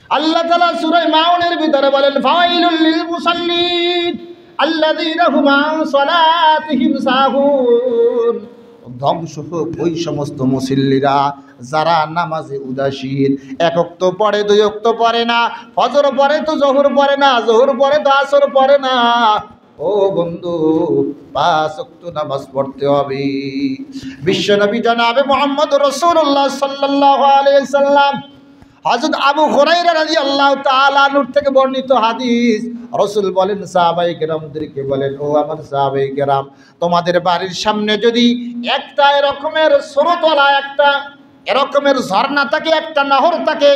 আল্লাহ তাআলা সূরা মাউনের ভিতরে বলেন, ফাওয়াইলুল লিল মুসাল্লিন আল্লাযীনা হুম আন সালাতিহিম সাহুন। ধ্বংস হোক ওই সমস্ত মুসল্লিরা যারা নামাজে উদাসীন। এক ওয়াক্ত পড়ে, দুই ওয়াক্ত পড়ে না, ফজর পড়ে তো জোহর পড়ে না, জোহর পড়ে তো আসর পড়ে না। ও বন্ধু, 5 ওয়াক্ত নামাজ পড়তে হবে। বিশ্বনবী জনাবে মুহাম্মদ রাসূলুল্লাহ সাল্লাল্লাহু আলাইহি সাল্লাম, হযরত আবু হুরায়রা রাদিয়াল্লাহু তাআলা আনহু থেকে বর্ণিত হাদিস, রাসূল বলেন সাহাবায়ে কেরামদেরকে বলেন, ও আমার সাহাবায়ে কেরাম, তোমাদের বাড়ির সামনে যদি একটা এরকমের স্রোতলা, একটা এরকমের ঝর্ণা থাকে, একটা নহর থাকে,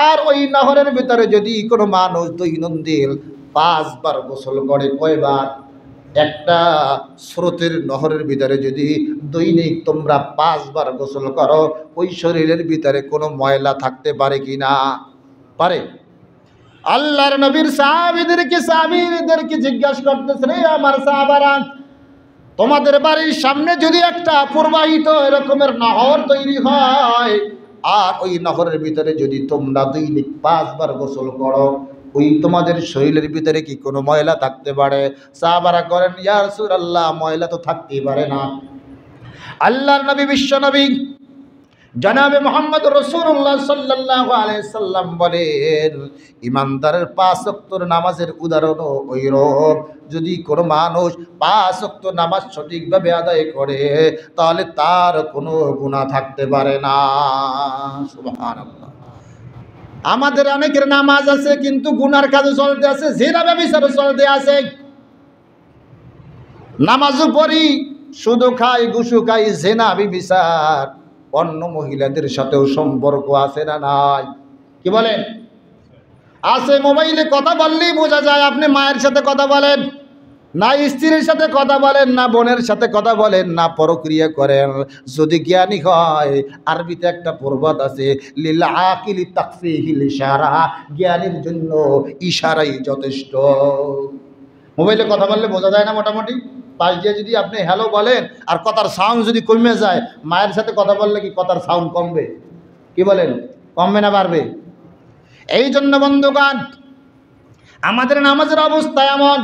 আর ওই নহরের ভিতরে যদি কোনো মানুষ দৈনন্দিন 5 বার গোসল করে, কয়বার? একটা স্রোতের নহরের ভিতরে যদি দৈনিক তোমরা 5 বার গোসল করো, ওই শরীরের ভিতরে কোনো ময়লা থাকতে পারে কি না? পারে। আল্লাহর নবীর সাহাবীদেরকে জিজ্ঞাসা করতেছেন, রে আমার সাহাবারা, তোমাদের বাড়ির সামনে যদি একটা প্রবাহিত এরকমের নহর তৈরি হয়, আর ওই নহরের ভিতরে যদি তোমরা দৈনিক 5 বার গোসল করো, ওই তোমাদের শরীরের ভিতরে কি কোনো ময়লা থাকতে পারে? সাহাবারা করেন, ইয়া রাসূলুল্লাহ, ময়লা তো থাকতেই পারে না। আল্লাহর নবী, বিশ্ব নবী জনাবে মুহাম্মদ রাসূলুল্লাহ সাল্লাল্লাহু আলাইহি সাল্লাম বলেন, ইমানদারের 5 ওয়াক্তের নামাজের উদাহরণ ওইরূপ, যদি কোনো মানুষ 5 ওয়াক্ত নামাজ সঠিকভাবে আদায় করে, তাহলে তার কোনো গুনাহ থাকতে পারে না। সুবহানাল্লাহ। আমাদের অনেকের নামাজ আছে কিন্তু গুনার কাজে চলতে আছে, জিনা ব্যভিচারে চলতে আছে। নামাজও পড়ি, শুধু খাই, ঘুষু খাই, জিনা ব্যভিচার, অন্য মহিলাদের সাথেও সম্পর্ক আছে না নাই? কি বলেন? আছে। মোবাইলে কথা বললেই বোঝা যায় আপনি মায়ের সাথে কথা বলেন না, স্ত্রীর সাথে কথা বলেন না, বোনের সাথে কথা বলেন না, পরক্রিয়া করেন। যদি জ্ঞানী হয়, আরবিতে একটা প্রবাদ আছে, লিল আকিলি তাকফিহিল ইশারা, জ্ঞানীর জন্য ইশারাই যথেষ্ট। মোবাইলে কথা বললে বোঝা যায় না মোটামুটি? পাশ দিয়ে যদি আপনি হ্যালো বলেন আর কথার সাউন্ড যদি কমে যায়, মায়ের সাথে কথা বললে কি কথার সাউন্ড কমবে? কি বলেন? কমবে না বাড়বে? এই জন্য বন্ধুগণ, আমাদের নামাজের অবস্থা এমন,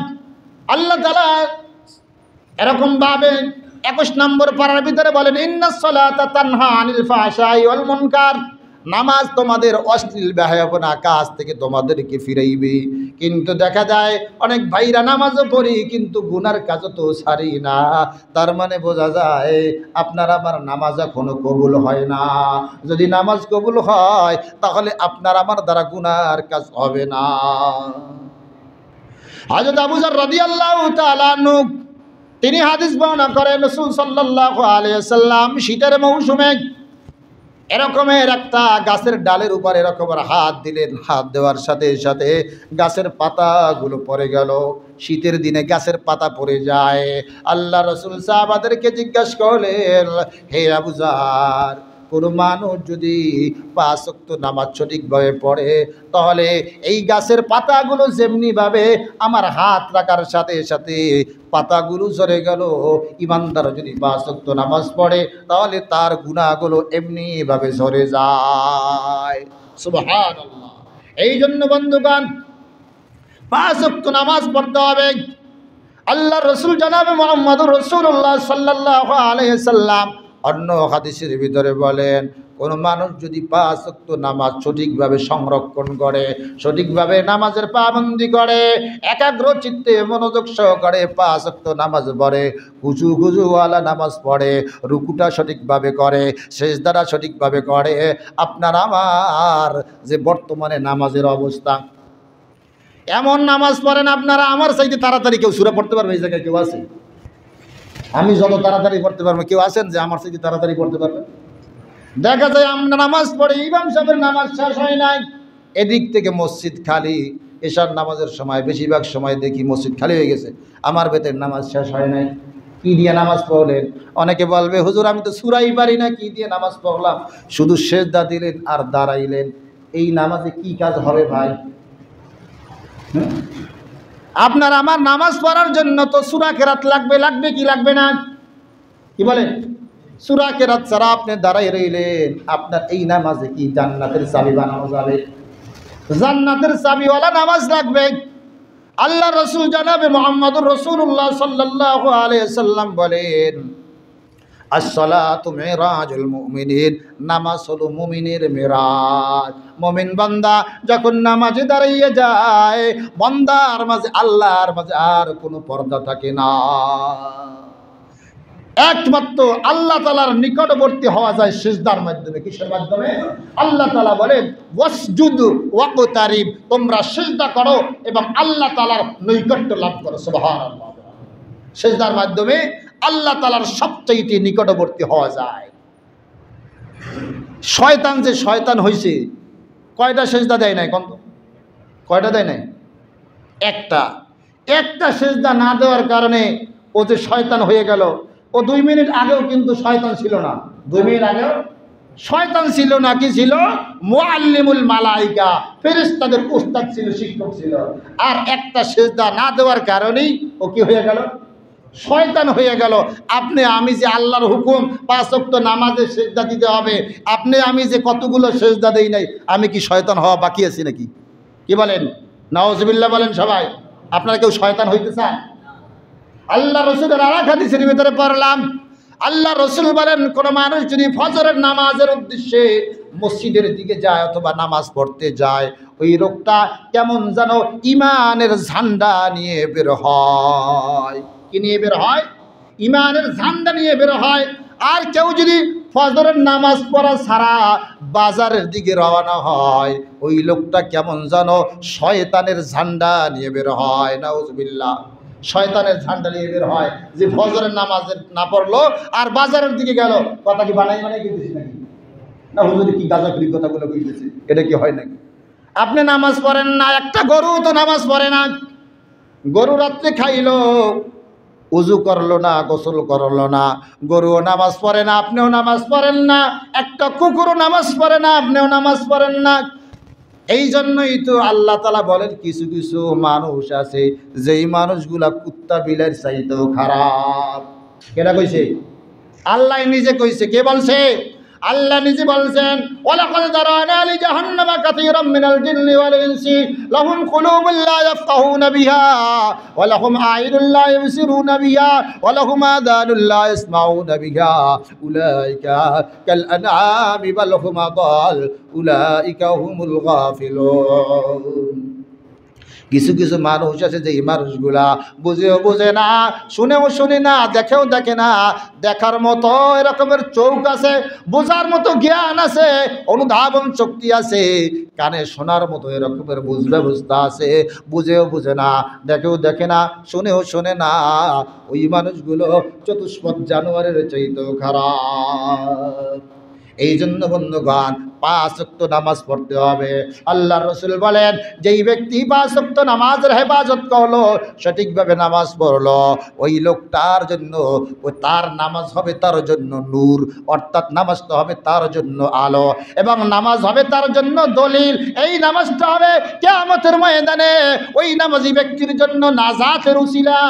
আল্লাহ তাআলা এরকম ভাবে 21 নম্বর পারার ভিতরে বলেন, ইন্নাস সালাতা তানহা আনিল ফাহশাই ওয়াল মুনকার, নামাজ তোমাদের অশ্লীল বেহায়াপনা কাজ থেকে তোমাদেরকে ফিরাইবে। কিন্তু দেখা যায় অনেক ভাইরা নামাজও পড়ি কিন্তু গুনার কাজও তো ছাড়ি না। তার মানে বোঝা যায় আপনার আমার নামাজ এখনো কবুল হয় না। যদি নামাজ কবুল হয়, তাহলে আপনার আমার দ্বারা গুনার কাজ হবে না। হযরত আবু যর রাদিয়াল্লাহু তাআলা আনহু তিনি হাদিস বর্ণনা করেন, রাসূল সাল্লাল্লাহু আলাইহি ওয়াসাল্লাম শীতের মৌসুমে এরকমের একটা গাছের ডালের উপর এরকমের হাত দিলেন, হাত দেওয়ার সাথে সাথে গাছের পাতাগুলো পড়ে গেল। শীতের দিনে গাছের পাতা পড়ে যায়। আল্লাহ রাসূল সাহাবাদেরকে জিজ্ঞাসা করলেন, হে আবু যর, কোনো মানুষ যদি 5 ওয়াক্ত নামাজ সঠিকভাবে পড়ে, তাহলে এই গাছের পাতাগুলো যেমনিভাবে আমার হাত রাখার সাথে সাথে পাতাগুলো ঝরে গেল, ইমানদার যদি 5 ওয়াক্ত নামাজ পড়ে, তাহলে তার গুনাহগুলো এমনিভাবে ঝরে যায়। সুবহানাল্লাহ। এই জন্য বন্ধুগণ, 5 ওয়াক্ত নামাজ পড়তে হবে। আল্লাহ রসুল জনাবে মুহাম্মদুর রাসূলুল্লাহ সাল্লাল্লাহু আলাইহি সাল্লাম অন্য হাদিসের ভিতরে বলেন, কোনো মানুষ যদি 5 ওয়াক্ত নামাজ সঠিকভাবে সংরক্ষণ করে, সঠিকভাবে নামাজের পাবন্দি করে, একাগ্র চিত্তে মনোযোগ সহকারে 5 ওয়াক্ত নামাজ পড়ে, খুজুওয়ালা নামাজ পড়ে, রুকুটা সঠিকভাবে করে, সেজদাটা সঠিকভাবে করে, আপনার আমার যে বর্তমানে নামাজের অবস্থা, এমন নামাজ পড়েন আপনারা আমার চাইতে তাড়াতাড়ি কেউ সূরা পড়তে পারবে? এই জায়গায় কেউ আছে? আমি যত তাড়াতাড়ি পড়তে পারবো, কেউ আছেন যে আমার চাইতে তাড়াতাড়ি পড়তে পারবে? দেখা যায় আমরা নামাজ পড়ে, ইমাম সাহেবের নামাজ শেষ হয় নাই, এদিক থেকে মসজিদ খালি। এশার নামাজের সময় বেশিরভাগ সময় দেখি মসজিদ খালি হয়ে গেছে, আমার বেতের নামাজ শেষ হয় নাই। কি দিয়ে নামাজ পড়লেন? অনেকে বলবে, হুজুর আমি তো সূরাই পারি না, কি দিয়ে নামাজ পড়লাম? শুধু সেজদা দিলেন আর দাঁড়াইলেন, এই নামাজে কি কাজ হবে ভাই? আপনার আমার নামাজ পড়ার জন্য তো সূরা কেরাত লাগবে, লাগবে কি লাগবে না? কি বলেন? সূরা কেরাত ছাড়া আপনি দাঁড়াই রইলেন, আপনার এই নামাজে কি জান্নাতের চাবি বানানো যাবে? জান্নাতের চাবিওয়ালা নামাজ লাগবে। আল্লাহ রসুল জানাবে মুহাম্মদুর রাসূলুল্লাহ সাল্লাল্লাহু আলাইহি সাল্লাম বলেন, আসসালাতু মিরাজুল মুমিনিন, নামাজ হলো মুমিনের মিরাজ। মুমিন বান্দা যখন নামাজে দাঁড়িয়ে যায়, বান্দার মাঝে আল্লাহর মাঝে আর কোনো পর্দা থাকে না। একমাত্র আল্লাহ তাআলার নিকটবর্তী হওয়া যায় সিজদার মাধ্যমে। কিসের মাধ্যমে? আল্লাহ তাআলা বলেন ওয়াসজুদু ওয়াকতারিব, তোমরা সিজদা করো এবং আল্লাহ তাআলার নৈকট্য লাভ করো। সুবহানাল্লাহ। সিজদার মাধ্যমে আল্লাহ তাআলার সবচেয়ে নিকটবর্তী হওয়া যায়। শয়তান যে শয়তান হয়েছে, কয়টা সিজদা দেয় নাই? কয়টা দেয় নাই? একটা সিজদা না দেওয়ার কারণে ও যে শয়তান হয়ে গেল। ও 2 মিনিট আগেও কিন্তু শয়তান ছিল না। 2 মিনিট আগেও শয়তান ছিল না। কি ছিল? মুআল্লিমুল মালাইকা, ফেরেশতাদের উস্তাদ ছিল, শিক্ষক ছিল। আর একটা সিজদা না দেওয়ার কারণেই ও কি হয়ে গেল? শয়তান হয়ে গেল। আপনি আমি যে আল্লাহর হুকুম 5 ওয়াক্ত নামাজে সিজদা দিতে হবে, আপনি আমি যে কতগুলো সিজদা দেই নাই, আমি কি শয়তান হওয়া বাকি আছি নাকি? কি বলেন? নাউজুবিল্লাহ বলেন সবাই। আপনারা কেউ শয়তান হইতে চান? আল্লাহ রসুলের আরেক হাদিসের ভিতরে পড়লাম, আল্লাহ রসুল বলেন, কোন মানুষ যদি ফজরের নামাজের উদ্দেশ্যে মসজিদের দিকে যায় অথবা নামাজ পড়তে যায়, ওই লোকটা কেমন যেন ইমানের ঝান্ডা নিয়ে বের হয়। কি নিয়ে বের হয়? ইমানের ঝান্ডা নিয়ে বের হয়। আর কেউ যদি ফজরের নামাজ পড়া ছাড়া বাজারের দিকে রওনা হয়, ওই লোকটা কেমন যেন শয়তানের ঝান্ডা নিয়ে বের হয়। নাউজুবিল্লাহ। শয়তানের ঝান্ডা নিয়ে বের হয়, যে ফজরের নামাজের না পড়লো আর বাজারের দিকে গেল। কথা কি বানাই কিনতেছি নাকি? না হুজুরে কি গাঁজাখুরি কথাগুলো কইতেছে, এটা কি হয় নাকি? আপনি নামাজ পড়েন না, একটা গরু তো নামাজ পড়ে না। গরু রাত্রে খাইলো, উজু করলো না, গোসল করলো না, গরুও নামাজ পড়ে না, আপনিও নামাজ পড়েন না। একটা কুকুরও নামাজ পড়ে না, আপনিও নামাজ পড়েন না। এই জন্যই তো আল্লাহ তাআলা বলেন, কিছু কিছু মানুষ আছে যেই মানুষগুলা কুত্তা বিলের চাইতেও খারাপ। কেটা কইছে? আল্লাহ নিজে কইছে। কে বলছে? আল্লাহ নিজে বলছেন, ওয়ালাকাদ যারানা লি জাহান্নামা কাসীরাম মিনাল জিন্নি ওয়াল ইনসি লাহুম কুলুবুন লা ইয়াফকাহুনা বিহা ওয়া লাহুম আ'ইনুন লা ইবসিরুনা বিহা ওয়া লাহুম আযানুন লা ইয়াসমাউনা বিহা উলাইকা কাল আনআমি বাল হুম আদাল উলাইকা হুমুল গাফিলুন। কিছু কিছু মানুষ আছে যে এই মানুষগুলা বুঝেও বুঝে না, শুনেও শুনে না, দেখেও দেখে না। দেখার মতো এরকমের চোখ আছে, বোঝার মতো জ্ঞান আছে, অনুধাবন শক্তি আছে, কানে শোনার মতো এরকমের বুঝ ব্যবস্থা আছে, বুঝেও বুঝে না, দেখেও দেখে না, শুনেও শোনে না। ওই মানুষগুলো চতুষ্পদ জানোয়ারের চাইতেও খারাপ। এই জন্য বন্ধুগণ, 5 ওয়াক্ত নামাজ পড়তে হবে। আল্লাহর রাসূল বলেন, যেই ব্যক্তি 5 ওয়াক্ত নামাজের হেফাজত করলো, সঠিকভাবে নামাজ পড়লো, ওই লোকটার জন্য, তার নামাজ হবে তার জন্য নূর, অর্থাৎ নামাজটা হবে তার জন্য আলো, এবং নামাজ হবে তার জন্য দলিল। এই নামাজটা হবে কিয়ামতের ময়দানে ওই নামাজি ব্যক্তির জন্য নাজাতের উসিলা।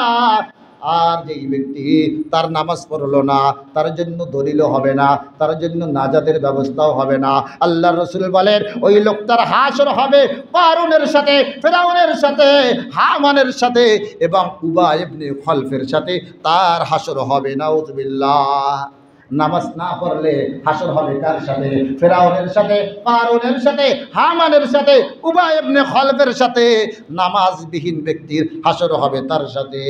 আর যেই ব্যক্তি তার নামাজ পড়লো না, তার জন্য দলিলও হবে না, তার জন্য নাজাতের ব্যবস্থাও হবে না। আল্লাহর রাসূল বলেন, ওই লোকটার হাসর হবে কারুনের সাথে, ফিরআউনের সাথে, হামানের সাথে এবং উবাই ইবনে খলফের সাথে তার হাসর হবে। নাউজুবিল্লাহ। নামাজ না পড়লে হাসর হবে কার সাথে? ফিরআউনের সাথে, কারুনের সাথে, হামানের সাথে, উবাই ইবনে খলফের সাথে। নামাজবিহীন ব্যক্তির হাসর হবে তার সাথে।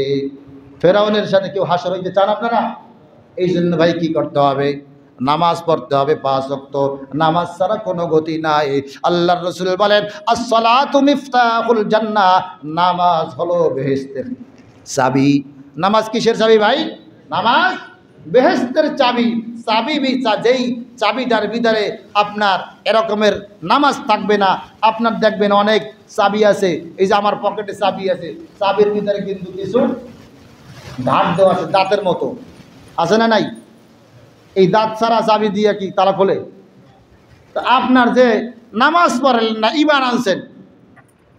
ফেরাউনের সাথে কেউ হাসর হইতে চান আপনারা? এই জন্য ভাই কি করতে হবে? নামাজ পড়তে হবে 5 ওয়াক্ত। নামাজ ছাড়া কোনো গতি নাই। আল্লাহর রাসূল বলেন, আস-সালাতু মিফতাহুল জান্নাহ, নামাজ হলো বেহেশতের চাবি। নামাজ কিসের চাবি ভাই? নামাজ বেহেশতের চাবি। চাবি যেই চাবিটার ভিতরে আপনার এরকমের নামাজ থাকবে না, আপনার দেখবেন অনেক চাবি আছে। এই যে আমার পকেটে চাবি আছে, চাবির ভিতরে কিন্তু কিছু দাঁত দেওয়া আছে, দাঁতের মতো আছে না নাই? এই দাঁত ছাড়া চাবি দিয়ে কি তালা খোলে? তো আপনার যে নামাজ পড়েন না, ঈমান আনছেন,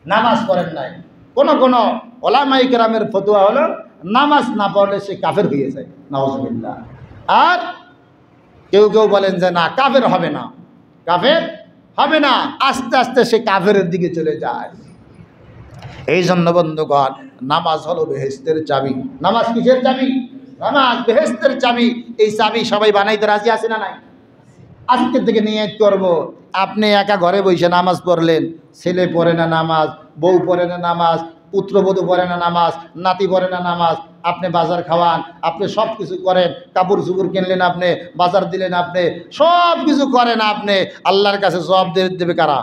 নামাজ পড়েন নাই, কোন ওলামায়ে কেরামের ফতোয়া হলো নামাজ না পড়লে সে কাফের হয়ে যায়। নাউজুবিল্লাহ। আর কেউ কেউ বলেন যে না, কাফের হবে না। কাফের হবে না, আস্তে আস্তে সে কাফেরের দিকে চলে যায়। এই জন্য বন্ধুগণ, নামাজ হলো বেহেশতের চাবি। নামাজ কিসের চাবি? নামাজ বেহেশতের চাবি। এই চাবি সবাই বানাইতে রাজি আছে না নাই? আজকের থেকে নিয়ত করব, আপনি একা ঘরে বসে নামাজ পড়লেন, ছেলে পড়ে না নামাজ, বউ পড়ে না নামাজ, পুত্রবধূ পড়ে না নামাজ, নাতি পড়ে না নামাজ, আপনি বাজার খাওয়ান, আপনি সব কিছু করেন, কাপড় চুপড় কিনলেন, আপনি বাজার দিলেন, আপনি সব কিছু করেন, আপনি আল্লাহর কাছে জবাব দেবে কারা?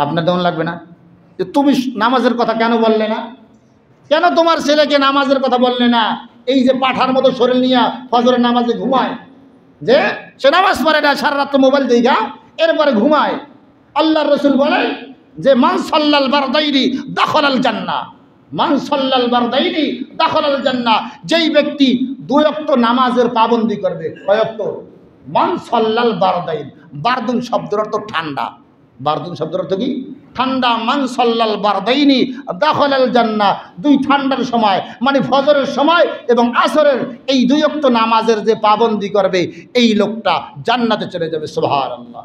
আপনার তেমন লাগবে না যে তুমি নামাজের কথা কেন বললে না? কেন তোমার ছেলেকে নামাজের কথা বললে না? এই যে পাঠার মতো শরীর নিয়ে ফজরের নামাজে ঘুমায়, যে সে নামাজ পড়ে না, সারা রাত্র মোবাইল দেখা এরপরে ঘুমায়। আল্লাহর রাসূল বলেন যে মান সাল্লাল বারদাইনি দাখালাল জান্নাহ, মান সাল্লাল বারদাইনি দাখালাল জান্নাহ, যেই ব্যক্তি 2 ওয়াক্ত নামাজের পাবন্দি করবে। কয় ওয়াক্ত? মান সাল্লাল বারদাইন। বারদুন শব্দের অর্থ ঠান্ডা। বারদুন শব্দের অর্থ কি? ঠান্ডা। মান সাল্লাল বারদাইনি দাখালাল জান্নাহ, 2 ঠান্ডার সময় মানে ফজরের সময় এবং আসরের এই 2 ওয়াক্ত নামাজের যে পাবন্দি করবে, এই লোকটা জান্নাতে চলে যাবে। সুবহানাল্লাহ।